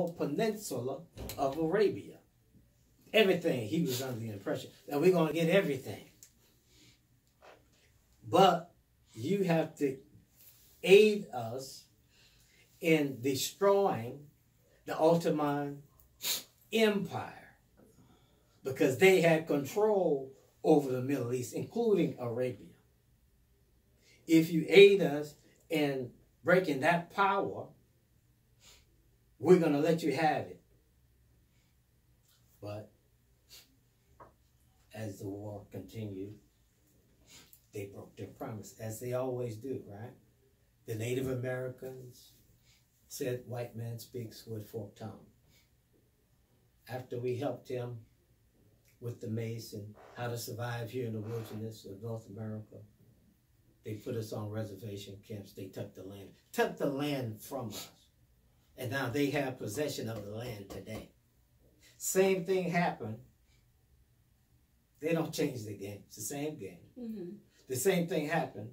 peninsula of Arabia. Everything, he was under the impression that we're going to get everything. But you have to aid us in destroying the Ottoman Empire, because they had control over the Middle East, including Arabia. If you aid us in breaking that power, we're going to let you have it. But as the war continued, they broke their promise, as they always do, right? The Native Americans said, white man speaks with forked tongue. After we helped him with the mace and how to survive here in the wilderness of North America, they put us on reservation camps. They took the land from us. And now they have possession of the land today. Same thing happened. They don't change the game. It's the same game. Mm-hmm. The same thing happened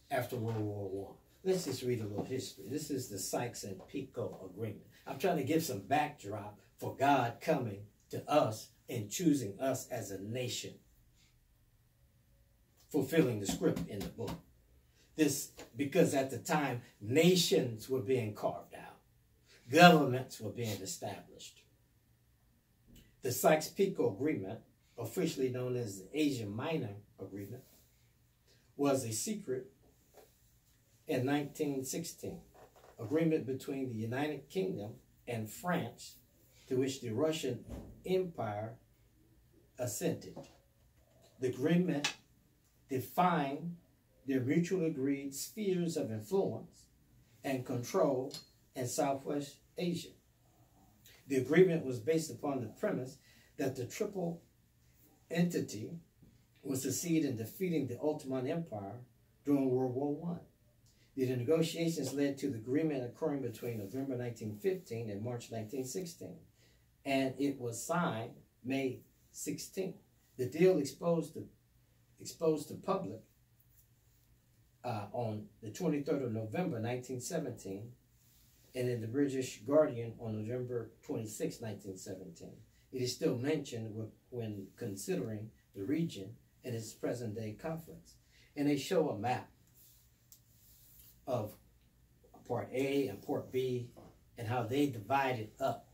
after World War I. Let's just read a little history. This is the Sykes and Picot Agreement. I'm trying to give some backdrop for God coming to us and choosing us as a nation, fulfilling the script in the book. This, because at the time, nations were being carved out. Governments were being established. The Sykes-Picot Agreement, officially known as the Asia Minor Agreement, was a secret in 1916 agreement between the United Kingdom and France, to which the Russian Empire assented. The agreement defined their mutually agreed spheres of influence and control in Southwest Asia. The agreement was based upon the premise that the triple entity would succeed in defeating the Ottoman Empire during World War I. The negotiations led to the agreement occurring between November 1915 and March 1916, and it was signed May 16. The deal exposed to public on the 23rd of November 1917, and in the British Guardian on November 26, 1917. It is still mentioned when considering the region and its present-day conflicts. And they show a map of Part A and Part B and how they divided up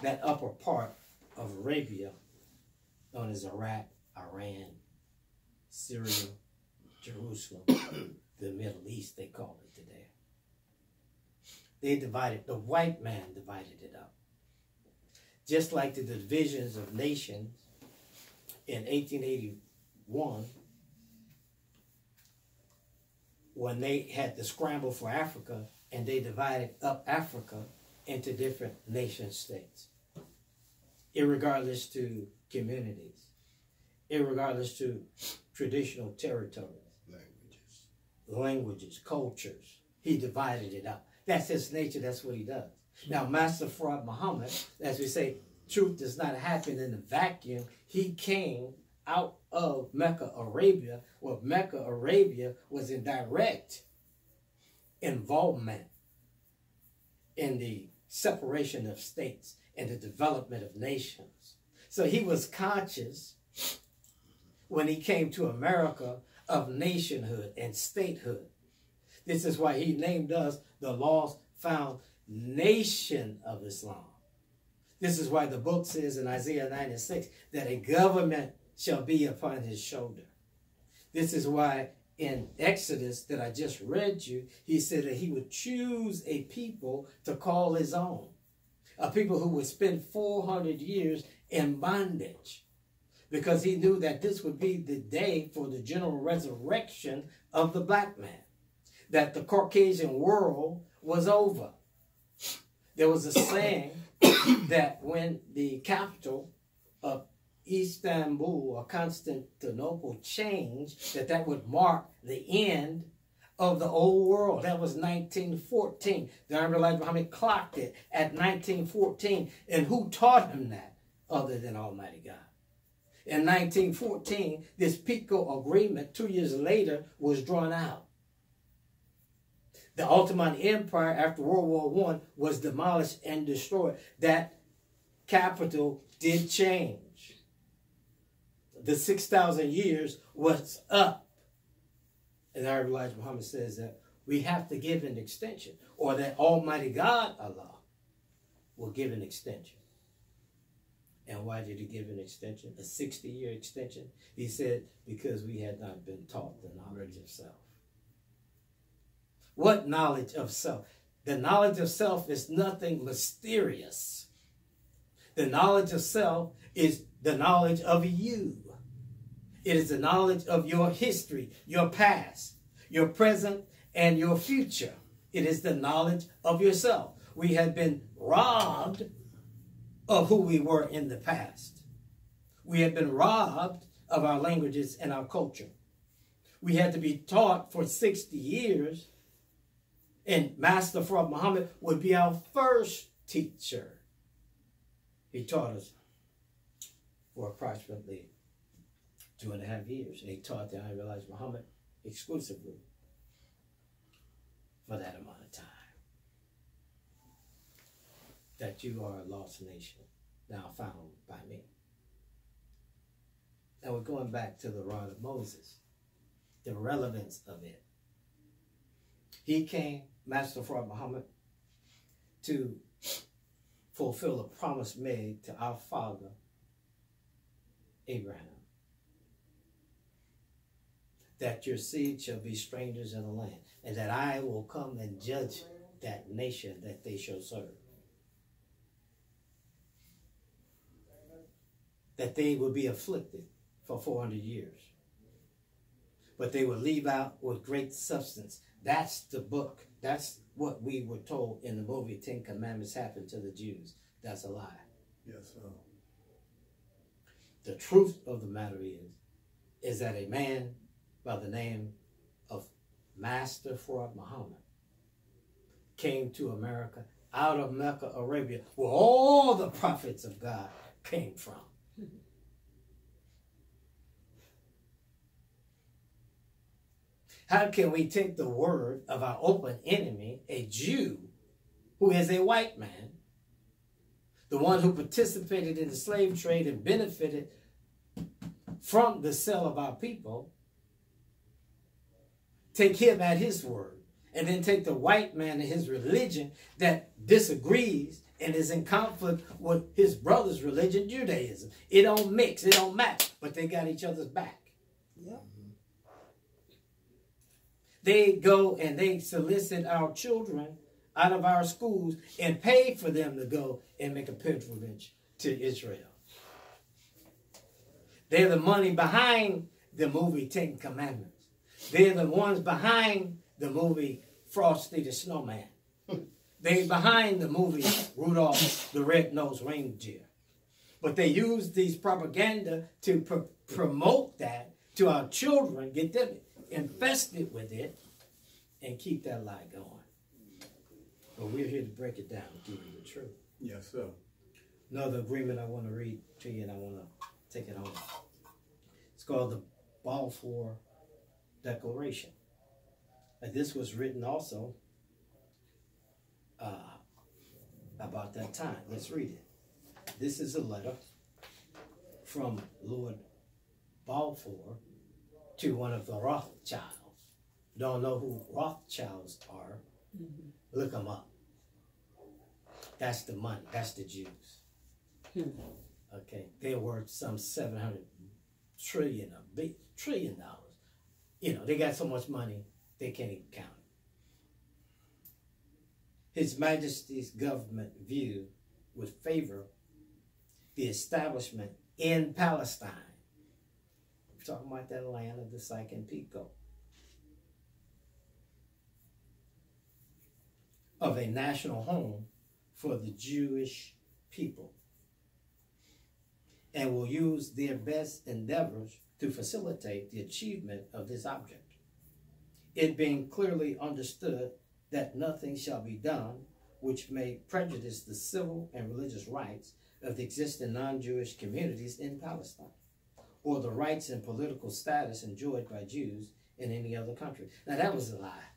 that upper part of Arabia, known as Iraq, Iran, Syria, Jerusalem, the Middle East, they call it today. They divided, the white man divided it up. Just like the divisions of nations in 1881, when they had the scramble for Africa and they divided up Africa into different nation states, irregardless to communities, irregardless to traditional territories, languages, cultures. He divided it up. That's his nature. That's what he does. Now, Master Fard Muhammad, as we say, truth does not happen in a vacuum. He came out of Mecca, Arabia, where Mecca, Arabia was in direct involvement in the separation of states and the development of nations. So he was conscious when he came to America of nationhood and statehood. This is why he named us the Lost Found Nation of Islam. This is why the book says in Isaiah 9:6 that a government shall be upon his shoulder. This is why in Exodus that I just read you, he said that he would choose a people to call his own. A people who would spend 400 years in bondage, because he knew that this would be the day for the general resurrection of the black man, that the Caucasian world was over. There was a saying that when the capital of Istanbul or Constantinople changed, that would mark the end of the old world. That was 1914. The Honorable Elijah Muhammad clocked it at 1914. And who taught him that other than Almighty God? In 1914, this Picot Agreement, 2 years later, was drawn out. The Ottoman Empire after World War I was demolished and destroyed. That capital did change. The 6,000 years was up. And our Elijah Muhammad says that we have to give an extension, or that Almighty God, Allah, will give an extension. And why did he give an extension? A 60-year extension? He said, because we had not been taught the knowledge of self. What knowledge of self? The knowledge of self is nothing mysterious. The knowledge of self is the knowledge of you. It is the knowledge of your history, your past, your present, and your future. It is the knowledge of yourself. We have been robbed of who we were in the past. We have been robbed of our languages and our culture. We had to be taught for 60 years, and Master Fard Muhammad would be our first teacher. He taught us for approximately 2.5 years. And he taught the Honorable Elijah Muhammad exclusively for that amount of time. That you are a lost nation, now found by me. Now we're going back to the rod of Moses, the relevance of it. He came, Master Fard Muhammad, to fulfill a promise made to our father, Abraham, that your seed shall be strangers in the land, and that I will come and judge that nation that they shall serve. That they will be afflicted for 400 years. But they will leave out with great substance. That's the book. That's what we were told in the movie 10 Commandments happened to the Jews. That's a lie. Yes, sir. The truth of the matter is that a man by the name of Master Fard Muhammad came to America out of Mecca, Arabia, where all the prophets of God came from. How can we take the word of our open enemy, a Jew, who is a white man, the one who participated in the slave trade and benefited from the sale of our people, take him at his word, and then take the white man and his religion that disagrees and is in conflict with his brother's religion, Judaism. It don't mix, it don't match, but they got each other's back. Yeah. They go and they solicit our children out of our schools and pay for them to go and make a pilgrimage to Israel. They're the money behind the movie 10 Commandments. They're the ones behind the movie Frosty the Snowman. They're behind the movie Rudolph the Red-Nosed Reindeer. But they use these propaganda to promote that to our children, get them infested with it, and keep that lie going. But we're here to break it down and give you the truth. Yes, sir. Another agreement I want to read to you, and I want to take it home. It's called the Balfour Declaration. And this was written also about that time. Let's read it. This is a letter from Lord Balfour to one of the Rothschilds. Don't know who Rothschilds are? Mm-hmm. Look them up. That's the money. That's the Jews. Mm-hmm. Okay, they're worth some $700 trillion dollars. You know, they got so much money they can't even count it. His Majesty's government view would favor the establishment in Palestine. We're talking about that land of the Syke and Pico. Of a national home for the Jewish people, and will use their best endeavors to facilitate the achievement of this object, it being clearly understood that nothing shall be done which may prejudice the civil and religious rights of the existing non-Jewish communities in Palestine, or the rights and political status enjoyed by Jews in any other country. Now that was a lie.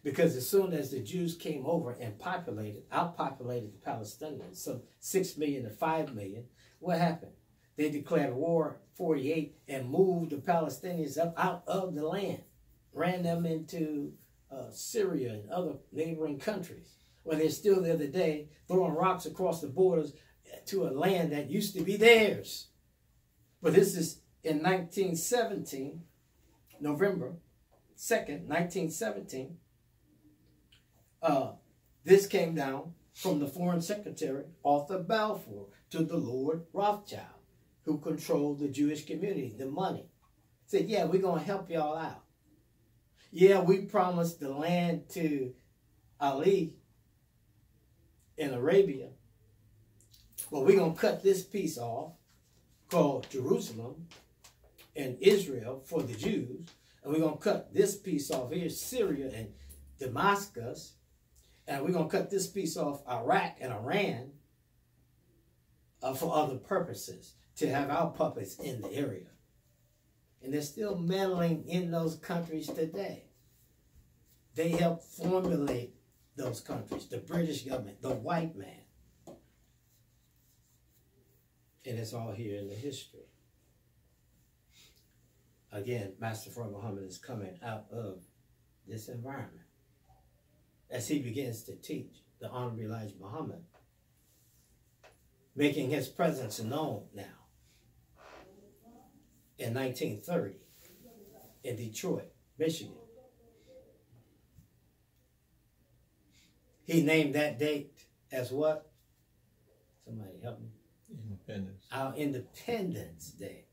Because as soon as the Jews came over and outpopulated the Palestinians, some 6 million to 5 million, what happened? They declared war 48 and moved the Palestinians up out of the land, ran them into Syria and other neighboring countries, where they're still there today, throwing rocks across the borders to a land that used to be theirs. But this is in 1917, November 2nd, 1917. This came down from the Foreign Secretary, Arthur Balfour, to the Lord Rothschild, who controlled the Jewish community, the money. Said, yeah, we're going to help y'all out. Yeah, we promised the land to Ali in Arabia, but we're going to cut this piece off called Jerusalem and Israel for the Jews, and we're going to cut this piece off here, Syria and Damascus, and we're going to cut this piece off Iraq and Iran for other purposes, to have our puppets in the area. And they're still meddling in those countries today. They helped formulate those countries, the British government, the white man. And it's all here in the history. Again, Master Fard Muhammad is coming out of this environment as he begins to teach the Honorable Elijah Muhammad, making his presence known now. In 1930, in Detroit, Michigan. He named that date as what? Somebody help me. Independence. Our Independence Day.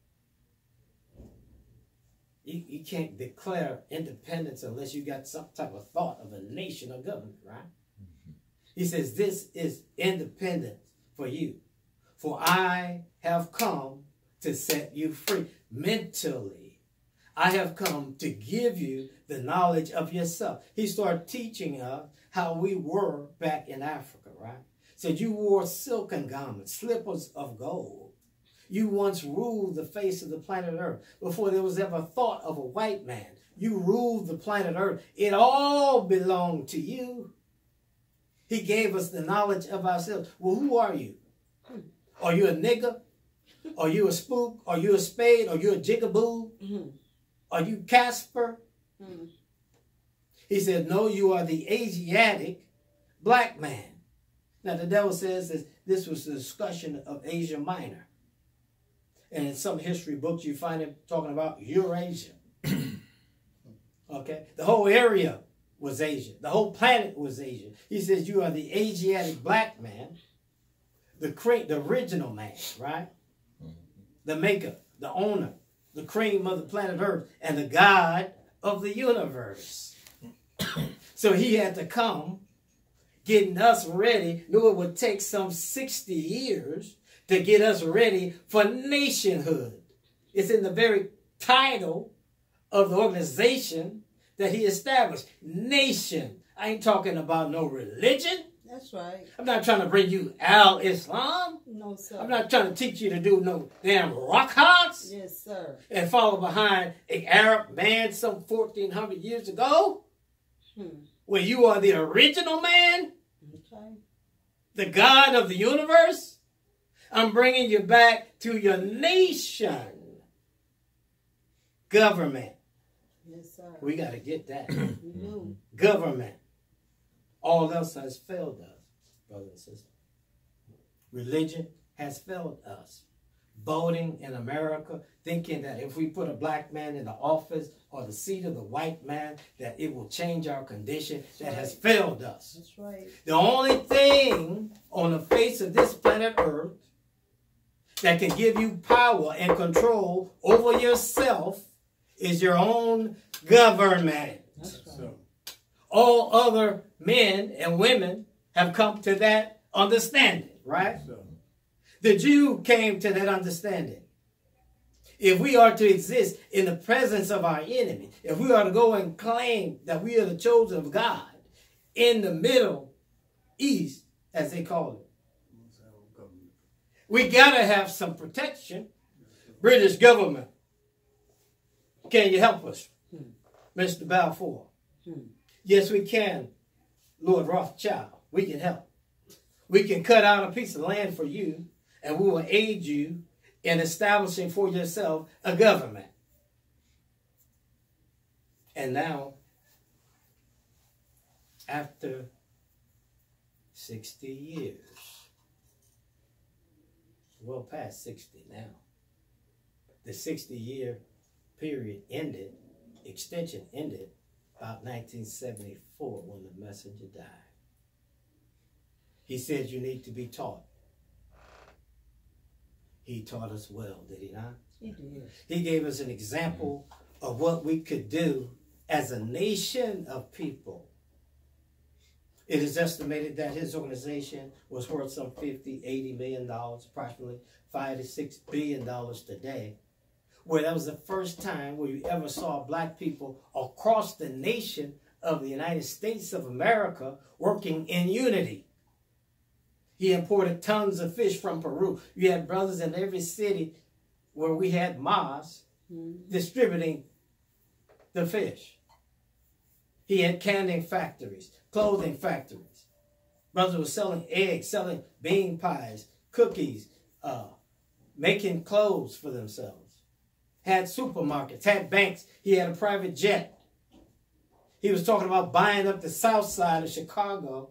You can't declare independence unless you got some type of thought of a nation or government, right? Mm-hmm. He says, this is independence for you. For I have come to set you free mentally. I have come to give you the knowledge of yourself. He started teaching us how we were back in Africa, right? Said you wore silken garments, slippers of gold. You once ruled the face of the planet Earth before there was ever thought of a white man. You ruled the planet Earth. It all belonged to you. He gave us the knowledge of ourselves. Well, who are you? Are you a nigger? Are you a spook? Are you a spade? Are you a jigaboo? Mm-hmm. Are you Casper? Mm-hmm. He said, no, you are the Asiatic black man. Now, the devil says that this was the discussion of Asia Minor. And in some history books, you find him talking about Eurasia. Okay? The whole area was Asia. The whole planet was Asia. He says, you are the Asiatic black man, the original man, right? The maker, the owner, the cream of the planet Earth, and the God of the universe. So he had to come, getting us ready. Knew it would take some 60 years to get us ready for nationhood. It's in the very title of the organization that he established. Nation. I ain't talking about no religion. That's right. I'm not trying to bring you Al-Islam. No, sir. I'm not trying to teach you to do no damn rock hearts. Yes, sir. And follow behind an Arab man some 1,400 years ago. Where you are the original man. Okay. The God of the universe. I'm bringing you back to your nation. Government. Yes, sir. We got to get that. Mm-hmm. Government. All else has failed us, brothers and sisters. Religion has failed us. Voting in America, thinking that if we put a black man in the office or the seat of the white man, that it will change our condition, that has failed us. That's right. The only thing on the face of this planet Earth that can give you power and control over yourself is your own government. That's right. All other men and women have come to that understanding, right? The Jew came to that understanding. If we are to exist in the presence of our enemy, if we are to go and claim that we are the chosen of God in the Middle East, as they call it, we got to have some protection. British government, can you help us? Mr. Balfour. Yes, we can, Lord Rothschild. We can help. We can cut out a piece of land for you, and we will aid you in establishing for yourself a government. And now, after 60 years, well past 60 now, the 60-year period ended, extension ended about 1974 when the messenger died. He said you need to be taught. He taught us well, did he not? He did. He gave us an example of what we could do as a nation of people. It is estimated that his organization was worth some $50–80 million, approximately $5 to $6 billion today, where that was the first time where you ever saw black people across the nation of the United States of America working in unity. He imported tons of fish from Peru. You had brothers in every city where we had mosques distributing the fish. He had canning factories, clothing factories. Brothers were selling eggs, selling bean pies, cookies, making clothes for themselves. Had supermarkets, had banks. He had a private jet. He was talking about buying up the south side of Chicago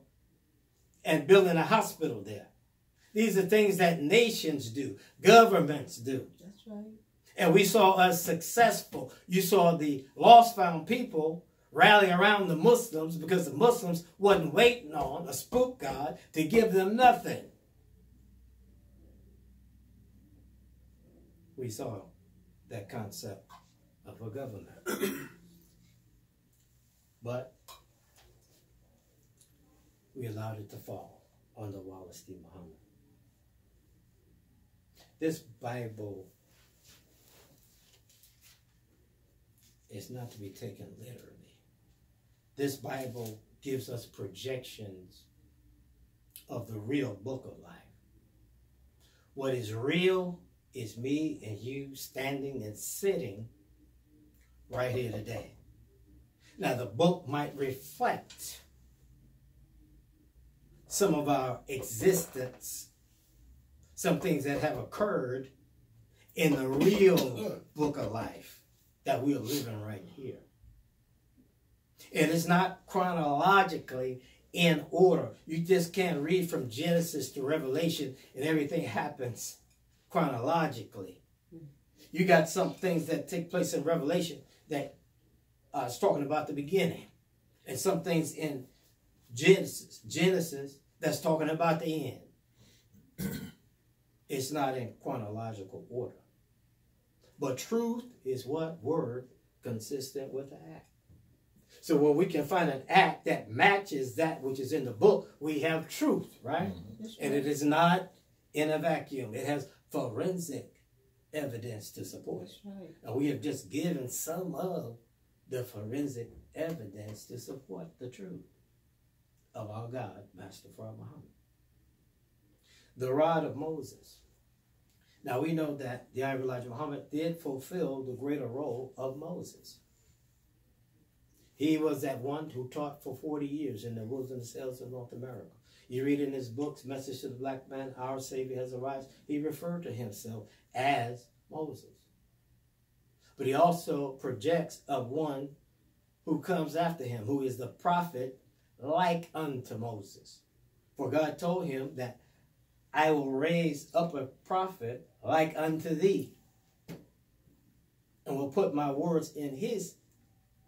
and building a hospital there. These are things that nations do, governments do. That's right. And we saw us successful. You saw the lost found people rally around the Muslims because the Muslims wasn't waiting on a spook god to give them nothing. We saw that concept of a government. But we allowed it to fall under Silis Muhammad. This Bible is not to be taken literally. This Bible gives us projections of the real book of life. What is real is me and you standing and sitting right here today. Now, the book might reflect some of our existence, some things that have occurred in the real book of life that we are living right here. It is not chronologically in order. You just can't read from Genesis to Revelation and everything happens chronologically. You got some things that take place in Revelation that is talking about the beginning, and some things in Genesis that's talking about the end. It's not in chronological order. But truth is what? Word consistent with the act. So when we can find an act that matches that which is in the book, we have truth, right? And it is not in a vacuum. It has forensic evidence to support it. Right. And we have just given some of the forensic evidence to support the truth of our God, Master Prophet Muhammad. The rod of Moses. Now we know that the Honorable Elijah Muhammad did fulfill the greater role of Moses. He was that one who taught for 40 years in the wilderness hills of North America. You read in his books, Message to the Black Man, Our Savior Has Arrived, he referred to himself as Moses. But he also projects of one who comes after him, who is the prophet like unto Moses. For God told him that I will raise up a prophet like unto thee, and will put my words in his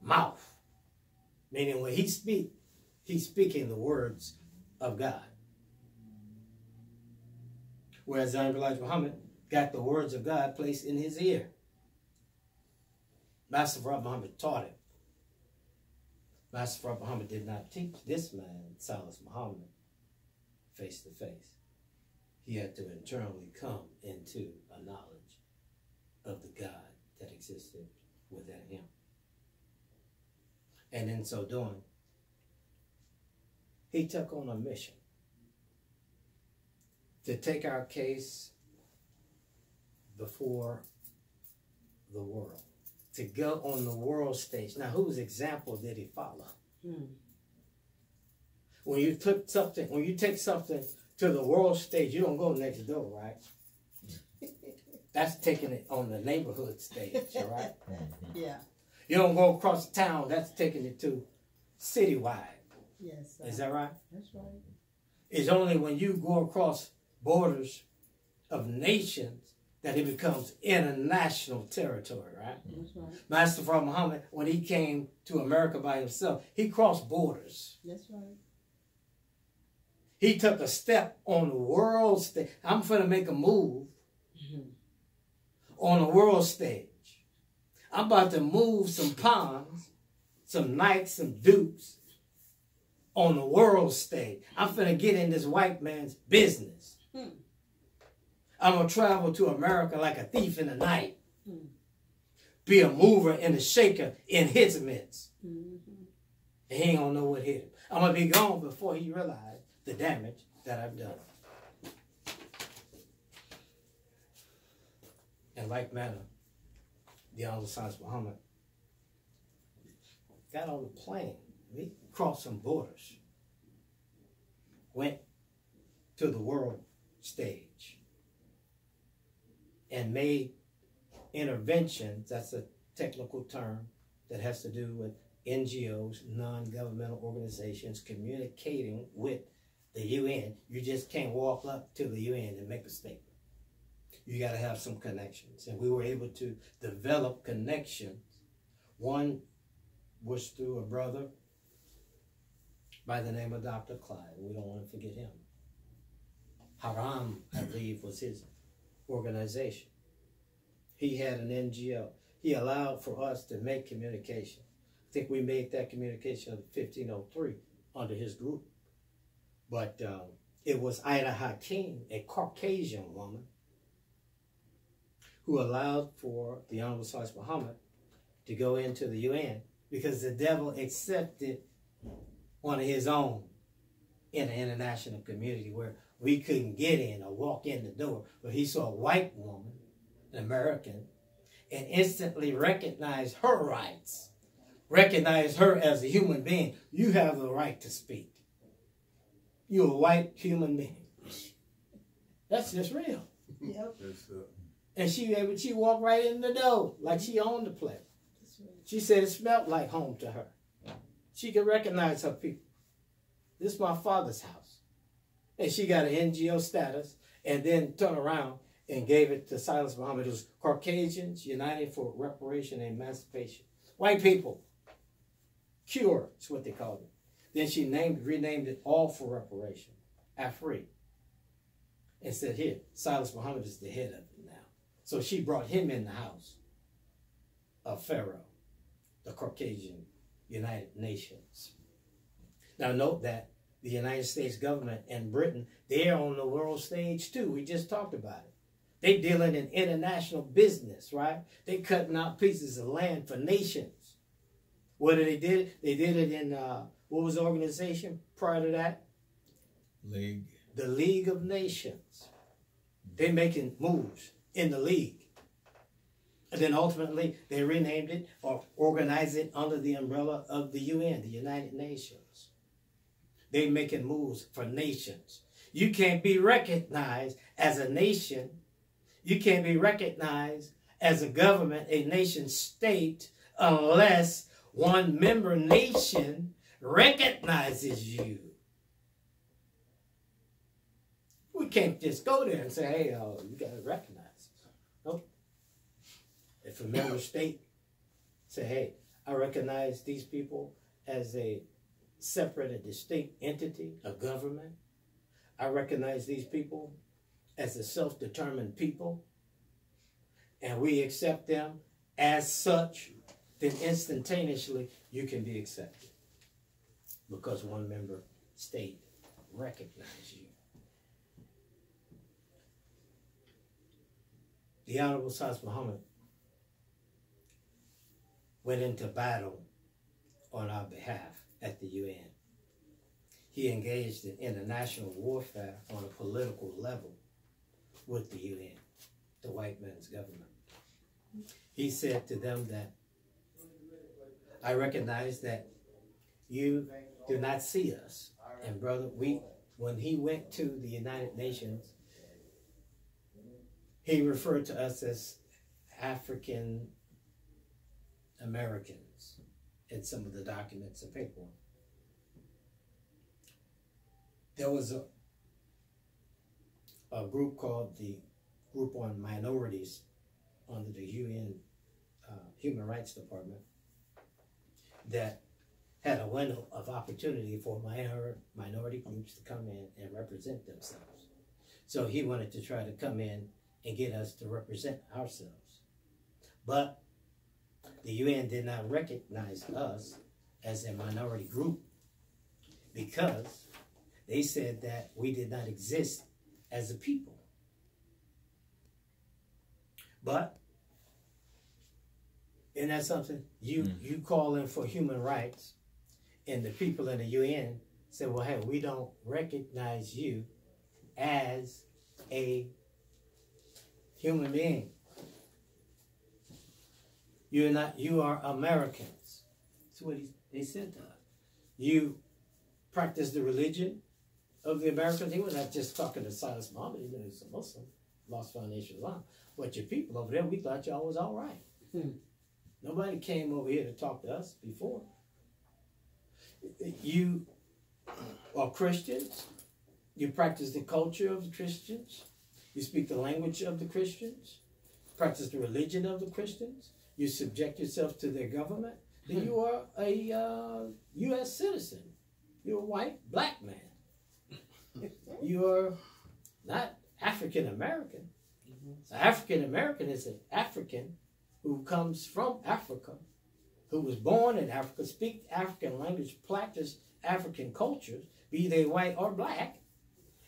mouth. Meaning when he speaks, he's speaking the words of God. Whereas Elijah Muhammad got the words of God placed in his ear. Master Prophet Muhammad taught him. Master Prophet Muhammad did not teach this man, Silis Muhammad, face to face. He had to internally come into a knowledge of the God that existed within him. And in so doing, he took on a mission to take our case before the world, to go on the world stage. Now, whose example did he follow? When you take something to the world stage, you don't go next door, right? That's taking it on the neighborhood stage, all right? Yeah. You don't go across town, that's taking it to citywide. Yes, sir. Is that right? That's right. It's only when you go across borders of nations that it becomes international territory, right? That's right. Master Fard Muhammad, when he came to America by himself, he crossed borders. That's right. He took a step on the world stage. I'm finna make a move on the world stage. I'm about to move some pawns, some knights, some dukes on the world stage. I'm finna get in this white man's business. I'm going to travel to America like a thief in the night. Be a mover and a shaker in his midst. And he ain't going to know what hit him. I'm going to be gone before he realized the damage that I've done. In like manner, the Honorable Silis Muhammad got on the plane. He crossed some borders. Went to the world stage. And made interventions, that's a technical term that has to do with NGOs, non-governmental organizations, communicating with the UN. You just can't walk up to the UN and make a statement. You got to have some connections. And we were able to develop connections. One was through a brother by the name of Dr. Clyde. We don't want to forget him. Haram, I believe, was his organization. He had an NGO. He allowed for us to make communication. I think we made that communication in 1503 under his group. But it was Ida Hakim, a Caucasian woman, who allowed for the Honorable Silis Muhammad to go into the UN because the devil accepted one of his own in the international community where we couldn't get in or walk in the door. But he saw a white woman, an American, and instantly recognized her rights, recognized her as a human being. You have the right to speak. You're a white human being. That's just real. Yep. And she walked right in the door like she owned the place. She said it smelled like home to her. She could recognize her people. This is my father's house. And she got an NGO status and then turned around and gave it to Silis Muhammad. It was Caucasians United for Reparation and Emancipation. White people. Cure is what they called it. Then she renamed it All for Reparation. Afri. And said, here, Silis Muhammad is the head of it now. So she brought him in the house of Pharaoh, the Caucasian United Nations. Now note that the United States government and Britain, they're on the world stage too. We just talked about it. They dealing in international business, right? They cutting out pieces of land for nations. What did they do? They did it in, what was the organization prior to that? League. The League of Nations. They're making moves in the League. And then ultimately, they renamed it or organized it under the umbrella of the UN, the United Nations. They're making moves for nations. You can't be recognized as a nation. You can't be recognized as a government, a nation state, unless one member nation recognizes you. We can't just go there and say, hey, you got to recognize us. Nope. If a member state say, hey, I recognize these people as a separate and distinct entity, a government. I recognize these people as a self-determined people, and we accept them as such, then instantaneously you can be accepted because one member state recognizes you. The Honorable Silis Muhammad went into battle on our behalf at the UN. He engaged in international warfare on a political level with the UN, the white man's government. He said to them that I recognize that you do not see us. And brother, when he went to the United Nations, he referred to us as African Americans in some of the documents and paperwork. There was a group called the Group on Minorities under the UN Human Rights Department that had a window of opportunity for minority groups to come in and represent themselves. So he wanted to try to come in and get us to represent ourselves. But the UN did not recognize us as a minority group because they said that we did not exist as a people. But isn't that something? You call in for human rights, and the people in the UN say, well, hey, we don't recognize you as a human being. You are Americans. That's what they said to us. You practice the religion of the Americans. He was not just talking to Silis Muhammad, he was a Muslim, Lost Foundation Islam. But your people over there, we thought y'all was all right. Nobody came over here to talk to us before. You are Christians. You practice the culture of the Christians. You speak the language of the Christians. Practice the religion of the Christians. You subject yourself to their government. Then you are a U.S. citizen. You're a white, black man. You are not African American. So African American is an African who comes from Africa, who was born in Africa, speak African language, practice African cultures, be they white or black,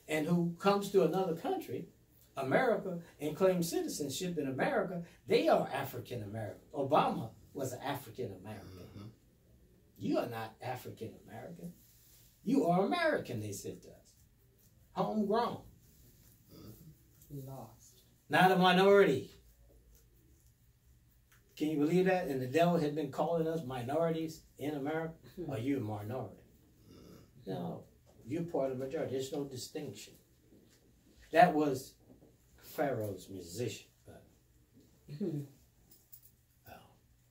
and who comes to another country, America, and claims citizenship in America. They are African American. Obama was an African American. You are not African American. You are American, they said to us. Homegrown. Lost. Not a minority. Can you believe that? And the devil had been calling us minorities in America. Are you a minority? No, you're part of the majority. There's no distinction. That was Pharaoh's musician,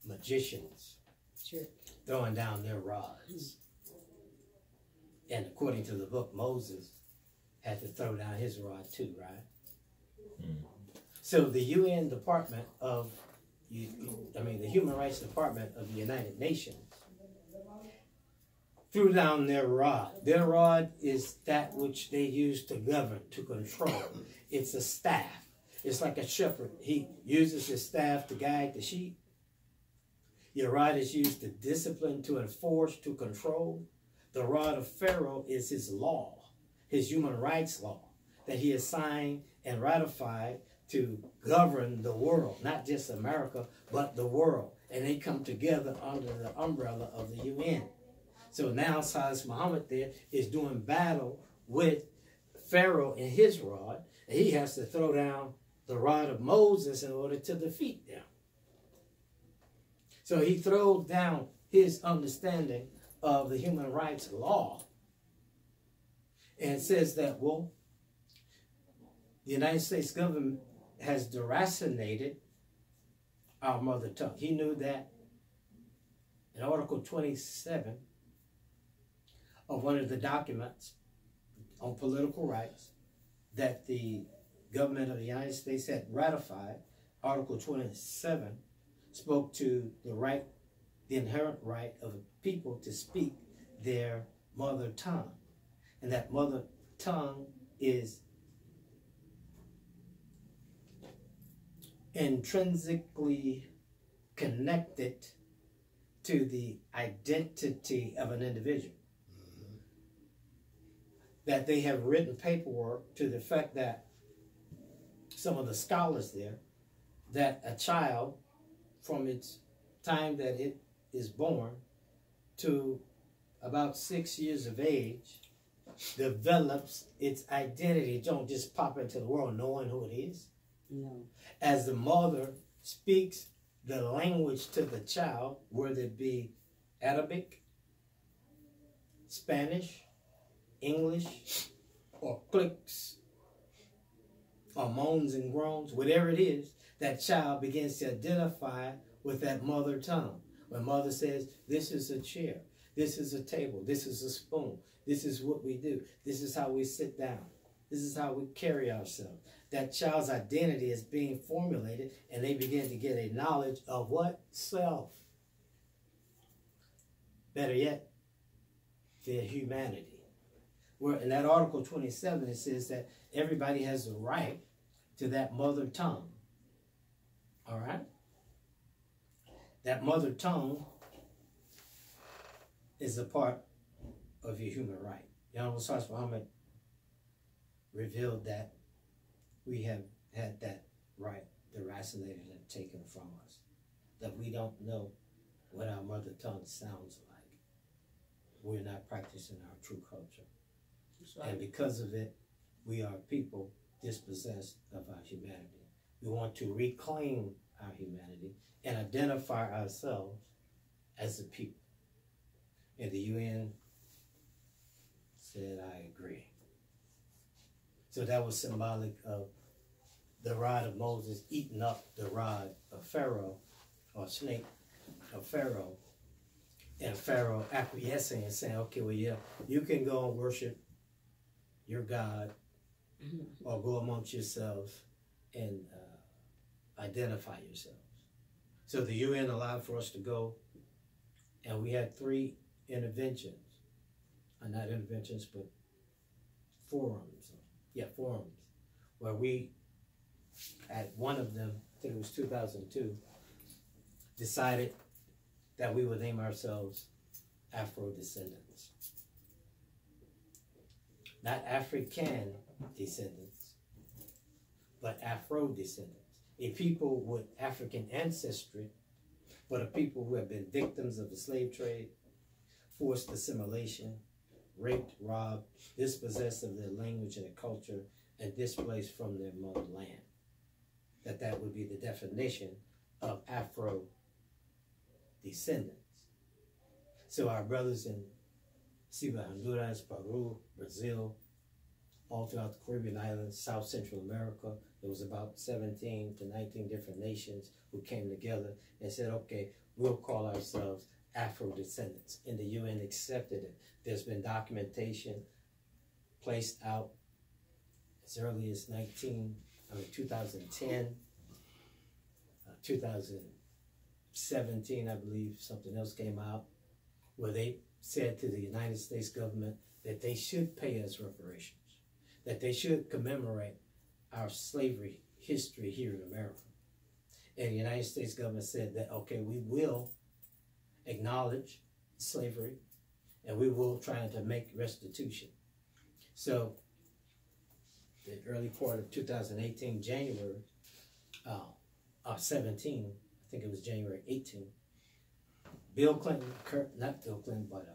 magicians throwing down their rods. And according to the book, Moses had to throw down his rod too, right? So the UN Department of, the Human Rights Department of the United Nations threw down their rod. Their rod is that which they use to govern, to control. It's a staff. It's like a shepherd. He uses his staff to guide the sheep. Your rod is used to discipline, to enforce, to control. The rod of Pharaoh is his law, his human rights law, that he assigned and ratified to govern the world, not just America, but the world. And they come together under the umbrella of the UN. So now Silis Muhammad there is doing battle with Pharaoh and his rod, and he has to throw down the rod of Moses in order to defeat them. So he throws down his understanding of the human rights law and says that, well, the United States government has deracinated our mother tongue. He knew that in Article 27 of one of the documents on political rights that the government of the United States had ratified, Article 27 spoke to the right, the inherent right of people to speak their mother tongue. And that mother tongue is intrinsically connected to the identity of an individual. That they have written paperwork to the effect that some of the scholars there, that a child from its time that it is born to about 6 years of age develops its identity. It don't just pop into the world knowing who it is. No. As the mother speaks the language to the child, whether it be Arabic, Spanish, English, or clicks, or moans and groans, whatever it is, that child begins to identify with that mother tongue. When mother says, this is a chair, this is a table, this is a spoon, this is what we do, this is how we sit down, this is how we carry ourselves. That child's identity is being formulated, and they begin to get a knowledge of what? Self. Better yet, their humanity. Where in that Article 27, it says that everybody has a right to that mother tongue. All right? That mother tongue is a part of your human right. Omar Muhammad revealed that we have had that right deracinated and taken from us. That we don't know what our mother tongue sounds like. We're not practicing our true culture. Right. And because of it, we are people dispossessed of our humanity. We want to reclaim our humanity and identify ourselves as a people. And the UN said, I agree. So that was symbolic of the rod of Moses eating up the rod of Pharaoh, or snake of Pharaoh, and Pharaoh acquiescing and saying, okay, well, yeah, you can go and worship your God, or go amongst yourselves and identify yourselves. So the UN allowed for us to go, and we had 3 interventions. Not interventions, but forums. Yeah, forums. Where we, at one of them, I think it was 2002, decided that we would name ourselves Afrodescendants. Not African descendants, but Afro-descendants. A people with African ancestry, but a people who have been victims of the slave trade, forced assimilation, raped, robbed, dispossessed of their language and their culture, and displaced from their motherland. That would be the definition of Afro-descendants. So our brothers in Cuba, Honduras, Peru, Brazil, all throughout the Caribbean islands, South Central America, there was about 17 to 19 different nations who came together and said, okay, we'll call ourselves Afro-descendants. And the UN accepted it. There's been documentation placed out as early as 2010, 2017, I believe, something else came out, where they said to the United States government that they should pay us reparations, that they should commemorate our slavery history here in America. And the United States government said that, okay, we will acknowledge slavery, and we will try to make restitution. So the early part of 2018, January 17, I think it was January 18, Bill Clinton, not Bill Clinton, but